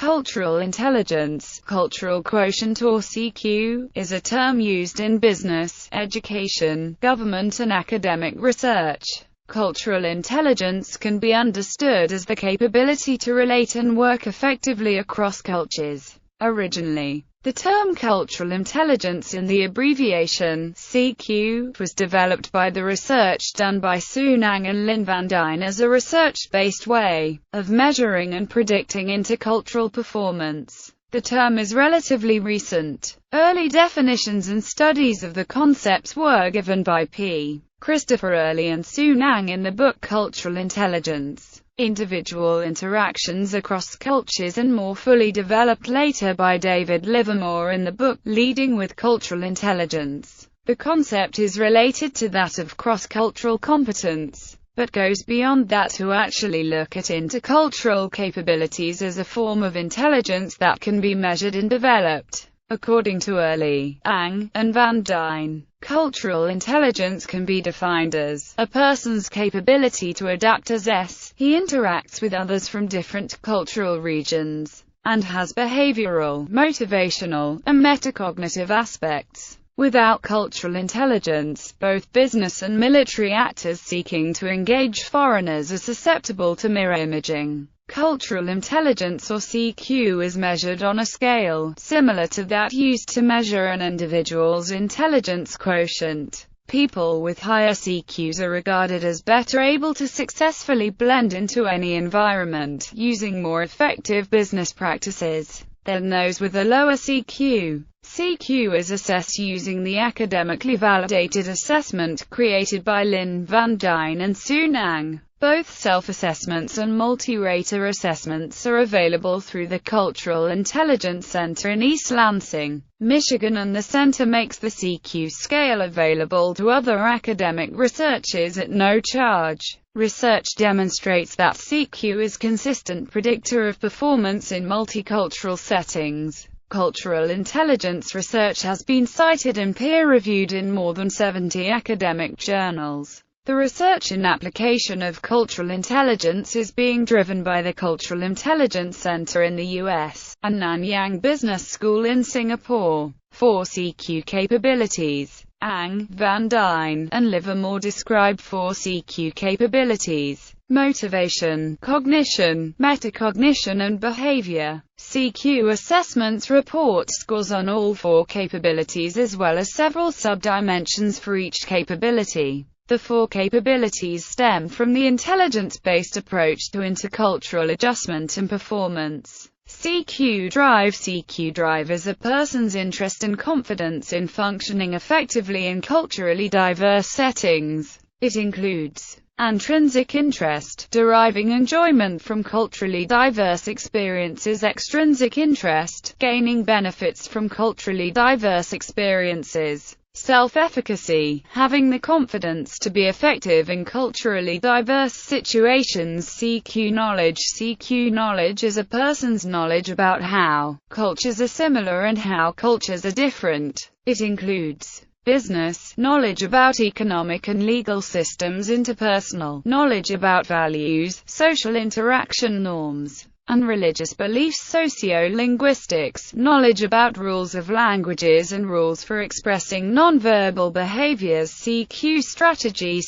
Cultural intelligence, cultural quotient or CQ, is a term used in business, education, government and academic research. Cultural intelligence can be understood as the capability to relate and work effectively across cultures. Originally, the term cultural intelligence in the abbreviation CQ was developed by the research done by Soon Ang and Lin Van Dine as a research-based way of measuring and predicting intercultural performance. The term is relatively recent. Early definitions and studies of the concepts were given by P. Christopher Early and Soon Ang in the book Cultural Intelligence. Individual interactions across cultures, and more fully developed later by David Livermore in the book Leading with Cultural Intelligence. The concept is related to that of cross-cultural competence, but goes beyond that to actually look at intercultural capabilities as a form of intelligence that can be measured and developed. According to Early, Ang, and Van Dine, cultural intelligence can be defined as a person's capability to adapt as he interacts with others from different cultural regions, and has behavioral, motivational, and metacognitive aspects. Without cultural intelligence, both business and military actors seeking to engage foreigners are susceptible to mirror imaging. Cultural intelligence, or CQ, is measured on a scale similar to that used to measure an individual's intelligence quotient. People with higher CQs are regarded as better able to successfully blend into any environment, using more effective business practices than those with a lower CQ. CQ is assessed using the academically validated assessment created by Lin Van Dine and Soon Ang. Both self-assessments and multi-rater assessments are available through the Cultural Intelligence Center in East Lansing, Michigan, and the center makes the CQ scale available to other academic researchers at no charge. Research demonstrates that CQ is a consistent predictor of performance in multicultural settings. Cultural intelligence research has been cited and peer-reviewed in more than 70 academic journals. The research and application of cultural intelligence is being driven by the Cultural Intelligence Center in the U.S. and Nanyang Business School in Singapore. 4 CQ capabilities. Ang, Van Dine, and Livermore describe 4 CQ capabilities: motivation, cognition, metacognition, and behavior. CQ assessments report scores on all 4 capabilities as well as several sub-dimensions for each capability. The 4 capabilities stem from the intelligence-based approach to intercultural adjustment and performance. CQ drive is a person's interest and confidence in functioning effectively in culturally diverse settings. It includes intrinsic interest, deriving enjoyment from culturally diverse experiences; extrinsic interest, gaining benefits from culturally diverse experiences; self-efficacy, having the confidence to be effective in culturally diverse situations; CQ knowledge is a person's knowledge about how cultures are similar and how cultures are different. It includes business knowledge about economic and legal systems; interpersonal knowledge about values, social interaction norms, and religious beliefs; socio-linguistics knowledge about rules of languages and rules for expressing nonverbal behaviors; CQ strategy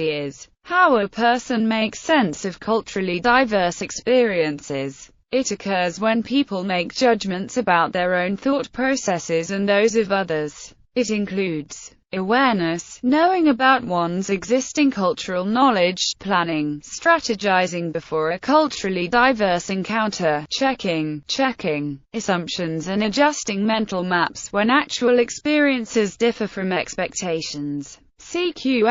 is how a person makes sense of culturally diverse experiences. It occurs when people make judgments about their own thought processes and those of others. It includes awareness, knowing about one's existing cultural knowledge; planning, strategizing before a culturally diverse encounter; checking assumptions and adjusting mental maps when actual experiences differ from expectations. CQ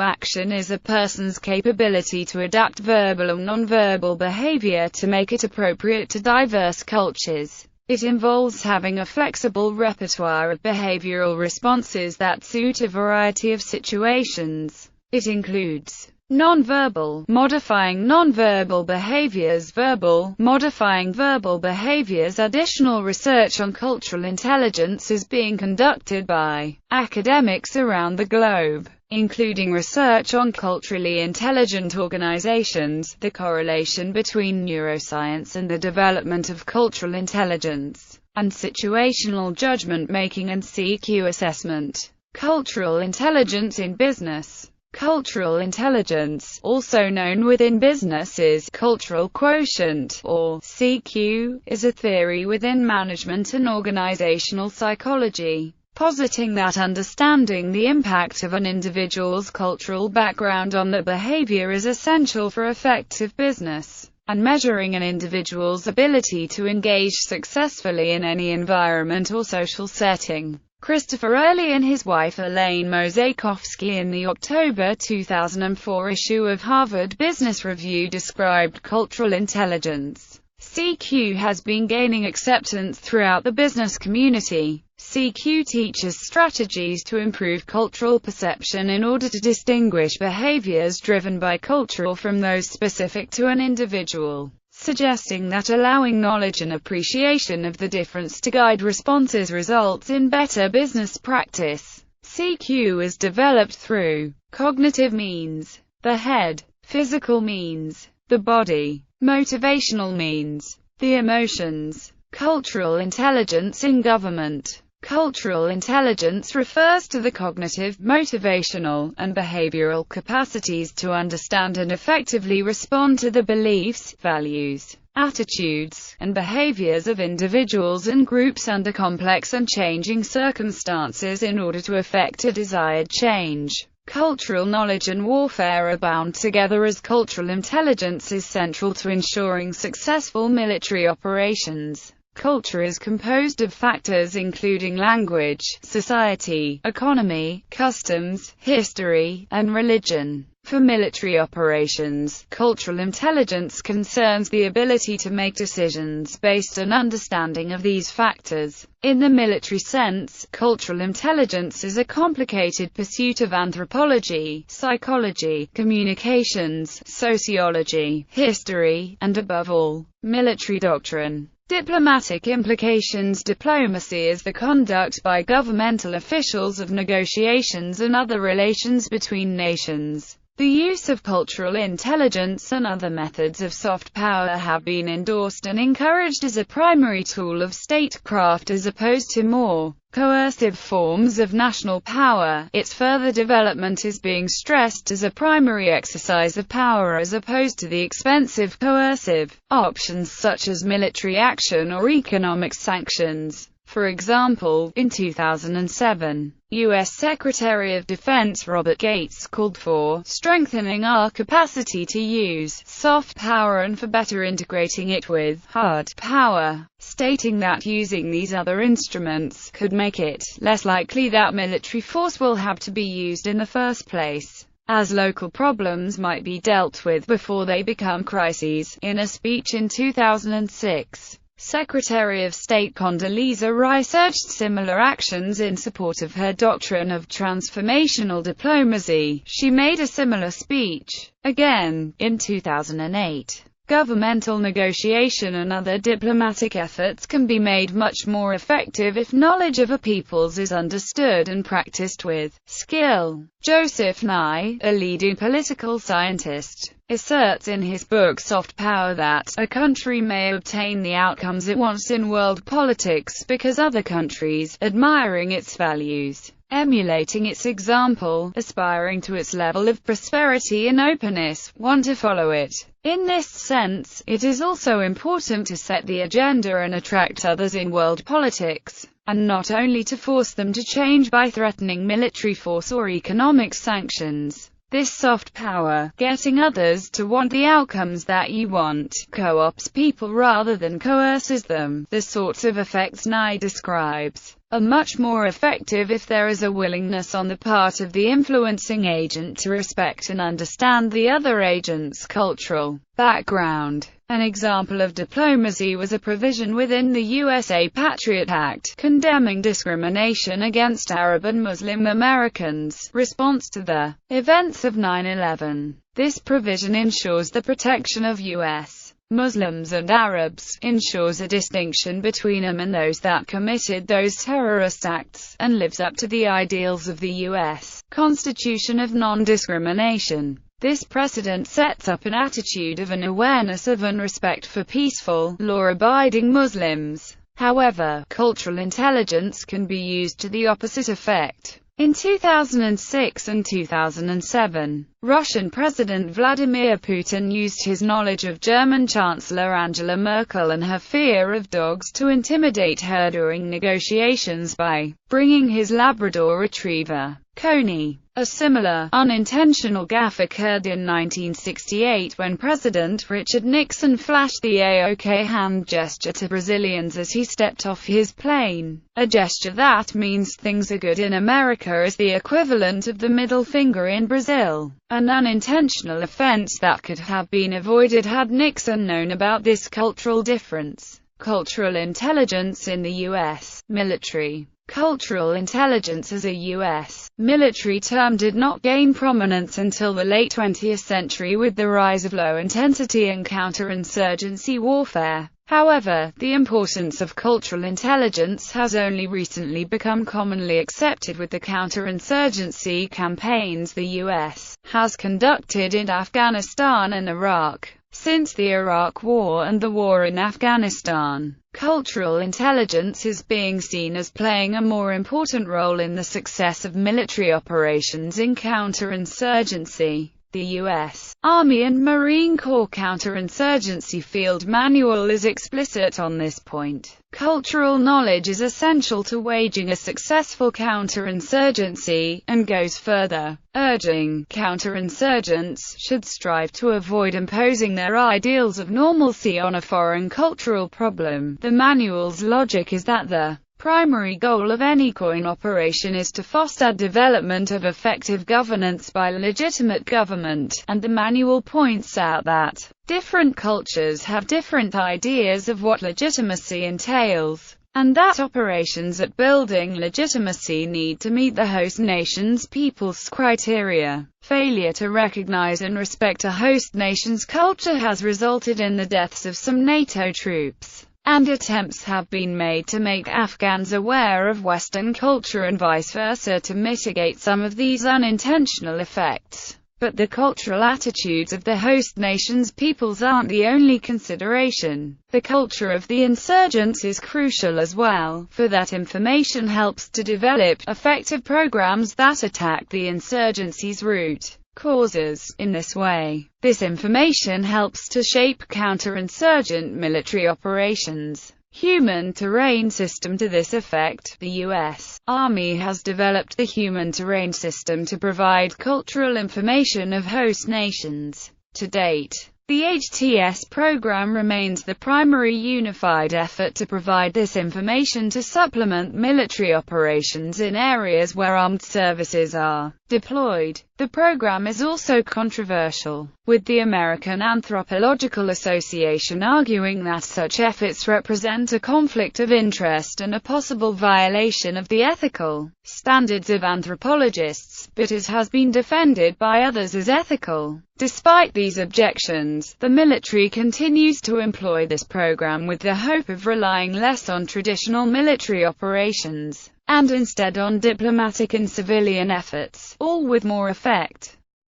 action is a person's capability to adapt verbal or nonverbal behavior to make it appropriate to diverse cultures. It involves having a flexible repertoire of behavioral responses that suit a variety of situations. It includes Nonverbal, modifying nonverbal behaviors. Verbal, modifying verbal behaviors. Additional research on cultural intelligence is being conducted by academics around the globe, including research on culturally intelligent organizations, the correlation between neuroscience and the development of cultural intelligence, and situational judgment making and CQ assessment. Cultural intelligence in business. Cultural intelligence, also known within business as cultural quotient, or CQ, is a theory within management and organizational psychology, positing that understanding the impact of an individual's cultural background on their behavior is essential for effective business, and measuring an individual's ability to engage successfully in any environment or social setting. Christopher Early and his wife Elaine Mosaikowski in the October 2004 issue of Harvard Business Review described cultural intelligence. CQ has been gaining acceptance throughout the business community. CQ teaches strategies to improve cultural perception in order to distinguish behaviors driven by culture from those specific to an individual, suggesting that allowing knowledge and appreciation of the difference to guide responses results in better business practice. CQ is developed through cognitive means, the head; physical means, the body; motivational means, the emotions. Cultural intelligence in government. Cultural intelligence refers to the cognitive, motivational, and behavioral capacities to understand and effectively respond to the beliefs, values, attitudes, and behaviors of individuals and groups under complex and changing circumstances in order to effect a desired change. Cultural knowledge and warfare are bound together as cultural intelligence is central to ensuring successful military operations. Culture is composed of factors including language, society, economy, customs, history, and religion. For military operations, cultural intelligence concerns the ability to make decisions based on understanding of these factors. In the military sense, cultural intelligence is a complicated pursuit of anthropology, psychology, communications, sociology, history, and above all, military doctrine. Diplomatic implications. Diplomacy is the conduct by governmental officials of negotiations and other relations between nations. The use of cultural intelligence and other methods of soft power have been endorsed and encouraged as a primary tool of statecraft as opposed to more coercive forms of national power. Its further development is being stressed as a primary exercise of power as opposed to the expensive coercive options such as military action or economic sanctions. For example, in 2007, U.S. Secretary of Defense Robert Gates called for strengthening our capacity to use soft power and for better integrating it with hard power, stating that using these other instruments could make it less likely that military force will have to be used in the first place, as local problems might be dealt with before they become crises. In a speech in 2006, Secretary of State Condoleezza Rice urged similar actions in support of her doctrine of transformational diplomacy. She made a similar speech again in 2008. Governmental negotiation and other diplomatic efforts can be made much more effective if knowledge of a people's is understood and practiced with skill. Joseph Nye, a leading political scientist, asserts in his book Soft Power that a country may obtain the outcomes it wants in world politics because other countries, admiring its values, emulating its example, aspiring to its level of prosperity and openness, want to follow it. In this sense, it is also important to set the agenda and attract others in world politics, and not only to force them to change by threatening military force or economic sanctions. This soft power, getting others to want the outcomes that you want, co-opts people rather than coerces them. The sorts of effects Nye describes are much more effective if there is a willingness on the part of the influencing agent to respect and understand the other agent's cultural background. An example of diplomacy was a provision within the USA Patriot Act, condemning discrimination against Arab and Muslim Americans, response to the events of 9/11. This provision ensures the protection of U.S. Muslims and Arabs, ensures a distinction between them and those that committed those terrorist acts, and lives up to the ideals of the U.S. Constitution of non-discrimination. This precedent sets up an attitude of an awareness of and respect for peaceful, law-abiding Muslims. However, cultural intelligence can be used to the opposite effect. In 2006 and 2007, Russian President Vladimir Putin used his knowledge of German Chancellor Angela Merkel and her fear of dogs to intimidate her during negotiations by bringing his Labrador retriever, Coney. A similar, unintentional gaffe occurred in 1968 when President Richard Nixon flashed the AOK hand gesture to Brazilians as he stepped off his plane. A gesture that means things are good in America is the equivalent of the middle finger in Brazil. An unintentional offense that could have been avoided had Nixon known about this cultural difference. Cultural intelligence in the U.S. military. Cultural intelligence as a U.S. military term did not gain prominence until the late 20th century with the rise of low-intensity and counterinsurgency warfare. However, the importance of cultural intelligence has only recently become commonly accepted with the counterinsurgency campaigns the U.S. has conducted in Afghanistan and Iraq. Since the Iraq War and the war in Afghanistan, cultural intelligence is being seen as playing a more important role in the success of military operations in counterinsurgency. The U.S. Army and Marine Corps Counterinsurgency Field Manual is explicit on this point. Cultural knowledge is essential to waging a successful counterinsurgency, and goes further, urging counterinsurgents should strive to avoid imposing their ideals of normalcy on a foreign cultural problem. The manual's logic is that the primary goal of any COIN operation is to foster development of effective governance by legitimate government, and the manual points out that different cultures have different ideas of what legitimacy entails, and that operations at building legitimacy need to meet the host nation's people's criteria. Failure to recognize and respect a host nation's culture has resulted in the deaths of some NATO troops, and attempts have been made to make Afghans aware of Western culture and vice versa to mitigate some of these unintentional effects. But the cultural attitudes of the host nation's peoples aren't the only consideration. The culture of the insurgents is crucial as well, for that information helps to develop effective programs that attack the insurgency's root causes. In this way, this information helps to shape counterinsurgent military operations. Human terrain system. To this effect, the U.S. Army has developed the human terrain system to provide cultural information of host nations. To date, the HTS program remains the primary unified effort to provide this information to supplement military operations in areas where armed services are deployed. The program is also controversial, with the American Anthropological Association arguing that such efforts represent a conflict of interest and a possible violation of the ethical standards of anthropologists, but it has been defended by others as ethical. Despite these objections, the military continues to employ this program with the hope of relying less on traditional military operations, and instead on diplomatic and civilian efforts, all with more effect.